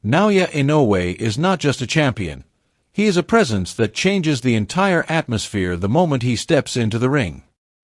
Naoya Inoue is not just a champion. He is a presence that changes the entire atmosphere the moment he steps into the ring.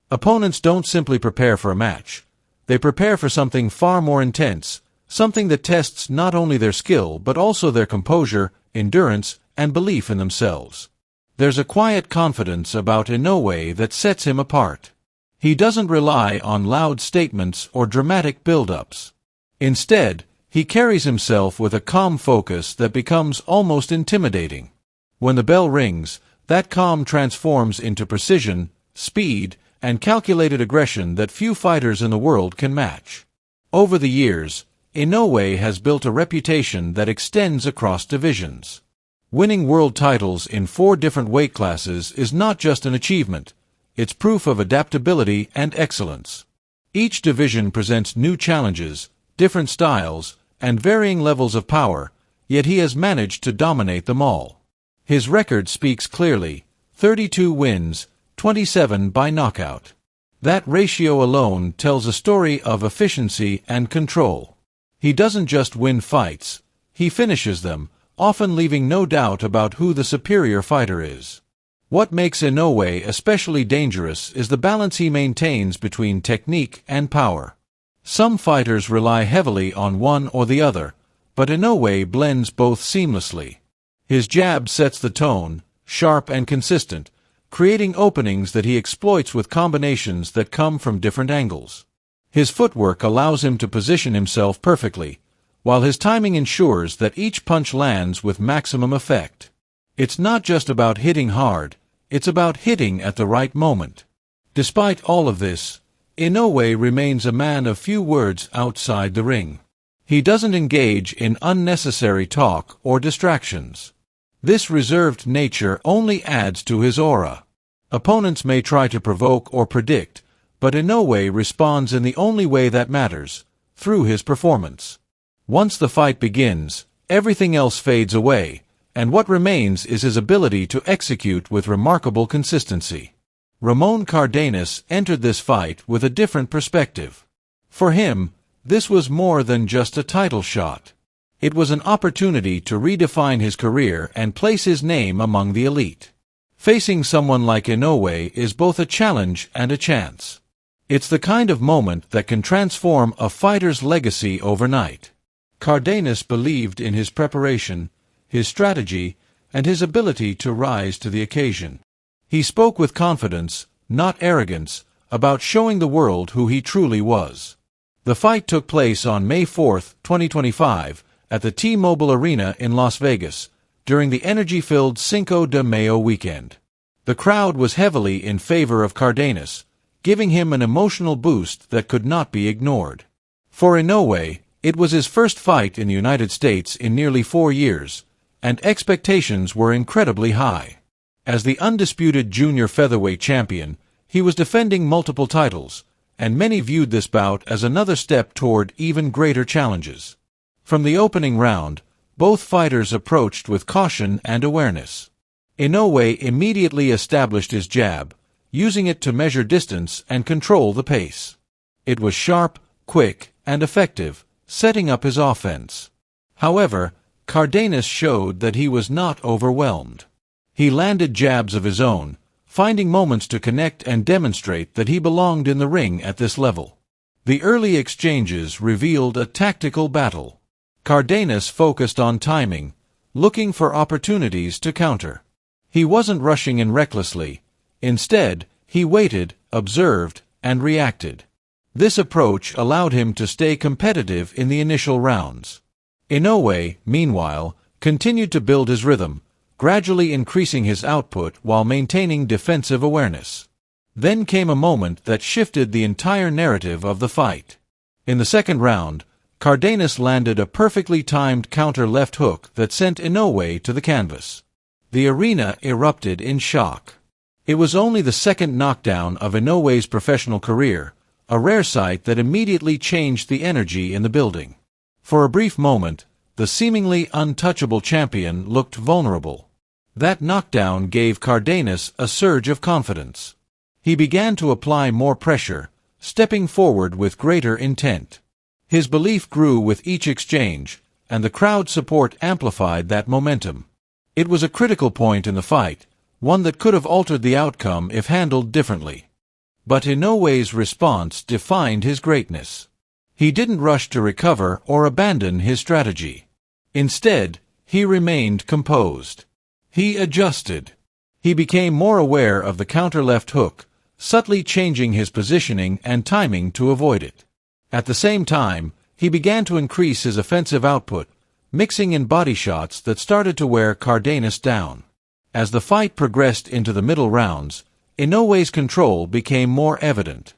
Opponents don't simply prepare for a match. They prepare for something far more intense, something that tests not only their skill but also their composure, endurance, and belief in themselves. There's a quiet confidence about Inoue that sets him apart. He doesn't rely on loud statements or dramatic build-ups. Instead, he carries himself with a calm focus that becomes almost intimidating. When the bell rings, that calm transforms into precision, speed, and calculated aggression that few fighters in the world can match. Over the years, Inoue has built a reputation that extends across divisions. Winning world titles in 4 different weight classes is not just an achievement, it's proof of adaptability and excellence. Each division presents new challenges, different styles, and varying levels of power, yet he has managed to dominate them all. His record speaks clearly: 32 wins, 27 by knockout. That ratio alone tells a story of efficiency and control. He doesn't just win fights, he finishes them, often leaving no doubt about who the superior fighter is. What makes Inoue especially dangerous is the balance he maintains between technique and power. Some fighters rely heavily on one or the other, but Inoue blends both seamlessly. His jab sets the tone, sharp and consistent, creating openings that he exploits with combinations that come from different angles. His footwork allows him to position himself perfectly, while his timing ensures that each punch lands with maximum effect. It's not just about hitting hard, it's about hitting at the right moment. Despite all of this, Inoue remains a man of few words outside the ring. He doesn't engage in unnecessary talk or distractions. This reserved nature only adds to his aura. Opponents may try to provoke or predict, but Inoue responds in the only way that matters, through his performance. Once the fight begins, everything else fades away, and what remains is his ability to execute with remarkable consistency. Ramon Cardenas entered this fight with a different perspective. For him, this was more than just a title shot. It was an opportunity to redefine his career and place his name among the elite. Facing someone like Inoue is both a challenge and a chance. It's the kind of moment that can transform a fighter's legacy overnight. Cardenas believed in his preparation, his strategy, and his ability to rise to the occasion. He spoke with confidence, not arrogance, about showing the world who he truly was. The fight took place on May 4, 2025, at the T-Mobile Arena in Las Vegas, during the energy-filled Cinco de Mayo weekend. The crowd was heavily in favor of Cardenas, giving him an emotional boost that could not be ignored. For Inoue, it was his first fight in the United States in nearly 4 years, and expectations were incredibly high. As the undisputed junior featherweight champion, he was defending multiple titles, and many viewed this bout as another step toward even greater challenges. From the opening round, both fighters approached with caution and awareness. Inoue immediately established his jab, using it to measure distance and control the pace. It was sharp, quick, and effective, setting up his offense. However, Cardenas showed that he was not overwhelmed. He landed jabs of his own, finding moments to connect and demonstrate that he belonged in the ring at this level. The early exchanges revealed a tactical battle. Cardenas focused on timing, looking for opportunities to counter. He wasn't rushing in recklessly. Instead, he waited, observed, and reacted. This approach allowed him to stay competitive in the initial rounds. Inoue, meanwhile, continued to build his rhythm, gradually increasing his output while maintaining defensive awareness. Then came a moment that shifted the entire narrative of the fight. In the second round, Cardenas landed a perfectly timed counter left hook that sent Inoue to the canvas. The arena erupted in shock. It was only the second knockdown of Inoue's professional career, a rare sight that immediately changed the energy in the building. For a brief moment, the seemingly untouchable champion looked vulnerable. That knockdown gave Cardenas a surge of confidence. He began to apply more pressure, stepping forward with greater intent. His belief grew with each exchange, and the crowd support amplified that momentum. It was a critical point in the fight, one that could have altered the outcome if handled differently. But Inoue's response defined his greatness. He didn't rush to recover or abandon his strategy. Instead, he remained composed. He adjusted. He became more aware of the counter left hook, subtly changing his positioning and timing to avoid it. At the same time, he began to increase his offensive output, mixing in body shots that started to wear Cardenas down. As the fight progressed into the middle rounds, Inoue's control became more evident.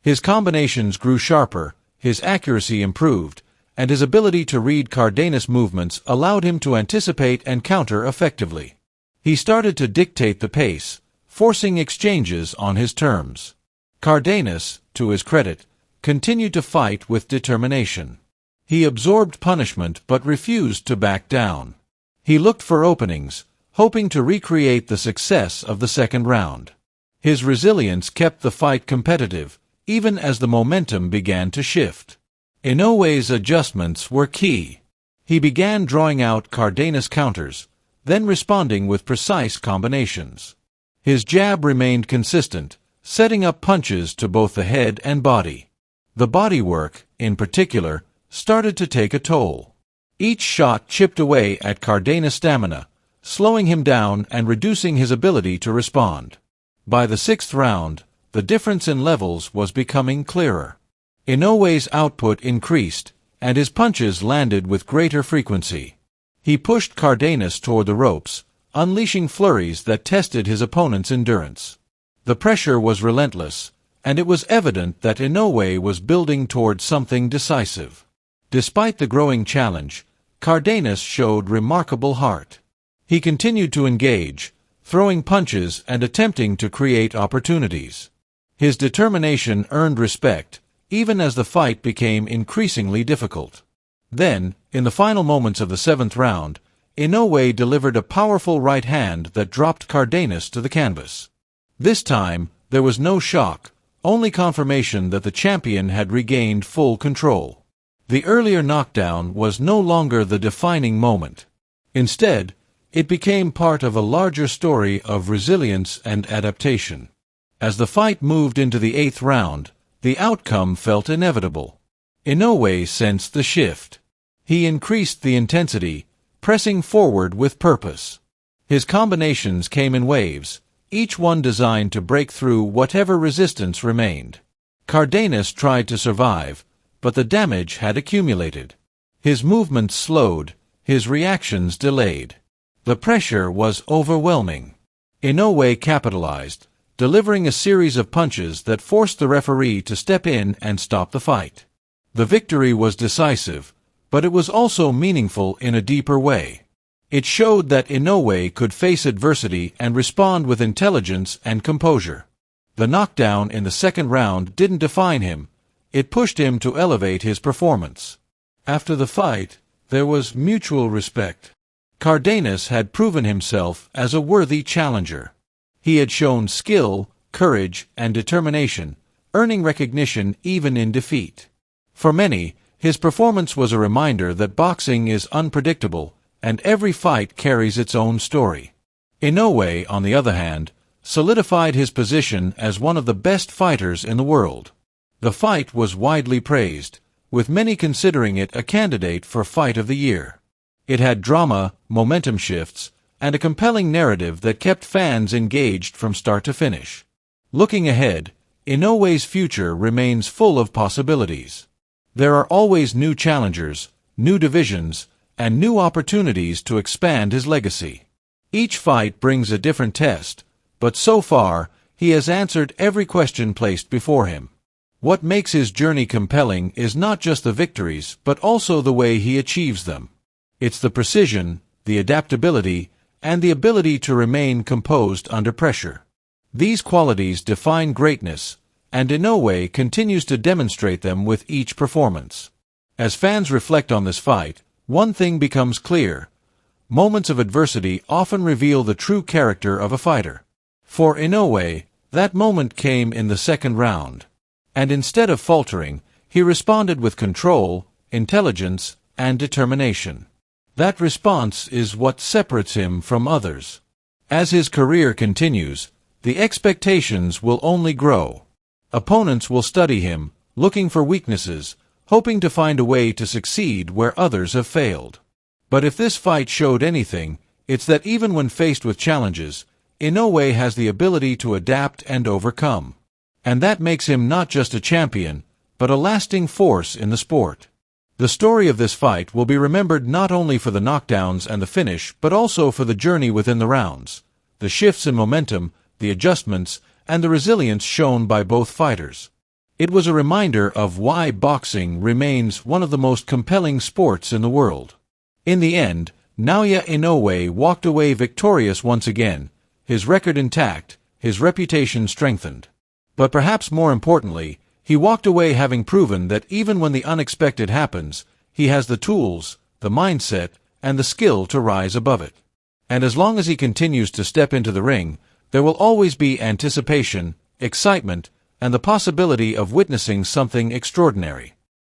His combinations grew sharper, his accuracy improved, and his ability to read Cardenas' movements allowed him to anticipate and counter effectively. He started to dictate the pace, forcing exchanges on his terms. Cardenas, to his credit, continued to fight with determination. He absorbed punishment but refused to back down. He looked for openings, hoping to recreate the success of the second round. His resilience kept the fight competitive, even as the momentum began to shift. Inoue's adjustments were key. He began drawing out Cardenas' counters, then responding with precise combinations. His jab remained consistent, setting up punches to both the head and body. The body work, in particular, started to take a toll. Each shot chipped away at Cardenas' stamina, slowing him down and reducing his ability to respond. By the sixth round, the difference in levels was becoming clearer. Inoue's output increased, and his punches landed with greater frequency. He pushed Cardenas toward the ropes, unleashing flurries that tested his opponent's endurance. The pressure was relentless, and it was evident that Inoue was building toward something decisive. Despite the growing challenge, Cardenas showed remarkable heart. He continued to engage, throwing punches and attempting to create opportunities. His determination earned respect, even as the fight became increasingly difficult. Then, in the final moments of the seventh round, Inoue delivered a powerful right hand that dropped Cardenas to the canvas. This time, there was no shock, only confirmation that the champion had regained full control. The earlier knockdown was no longer the defining moment. Instead, it became part of a larger story of resilience and adaptation. As the fight moved into the eighth round, the outcome felt inevitable. Inoue sensed the shift. He increased the intensity, pressing forward with purpose. His combinations came in waves, each one designed to break through whatever resistance remained. Cardenas tried to survive, but the damage had accumulated. His movements slowed, his reactions delayed. The pressure was overwhelming. Inoue capitalized, delivering a series of punches that forced the referee to step in and stop the fight. The victory was decisive, but it was also meaningful in a deeper way. It showed that Inoue could face adversity and respond with intelligence and composure. The knockdown in the second round didn't define him, it pushed him to elevate his performance. After the fight, there was mutual respect. Cardenas had proven himself as a worthy challenger. He had shown skill, courage, and determination, earning recognition even in defeat. For many, his performance was a reminder that boxing is unpredictable, and every fight carries its own story. Inoue, on the other hand, solidified his position as one of the best fighters in the world. The fight was widely praised, with many considering it a candidate for Fight of the Year. It had drama, momentum shifts, and a compelling narrative that kept fans engaged from start to finish. Looking ahead, Inoue's future remains full of possibilities. There are always new challengers, new divisions, and new opportunities to expand his legacy. Each fight brings a different test, but so far, he has answered every question placed before him. What makes his journey compelling is not just the victories, but also the way he achieves them. It's the precision, the adaptability, and the ability to remain composed under pressure. These qualities define greatness, and Inoue continues to demonstrate them with each performance. As fans reflect on this fight, one thing becomes clear. Moments of adversity often reveal the true character of a fighter. For Inoue, that moment came in the second round. And instead of faltering, he responded with control, intelligence, and determination. That response is what separates him from others. As his career continues, the expectations will only grow. Opponents will study him, looking for weaknesses, hoping to find a way to succeed where others have failed. But if this fight showed anything, it's that even when faced with challenges, Inoue has the ability to adapt and overcome. And that makes him not just a champion, but a lasting force in the sport. The story of this fight will be remembered not only for the knockdowns and the finish, but also for the journey within the rounds, the shifts in momentum, the adjustments, and the resilience shown by both fighters. It was a reminder of why boxing remains one of the most compelling sports in the world. In the end, Naoya Inoue walked away victorious once again, his record intact, his reputation strengthened. But perhaps more importantly, he walked away having proven that even when the unexpected happens, he has the tools, the mindset, and the skill to rise above it. And as long as he continues to step into the ring, there will always be anticipation, excitement, and the possibility of witnessing something extraordinary.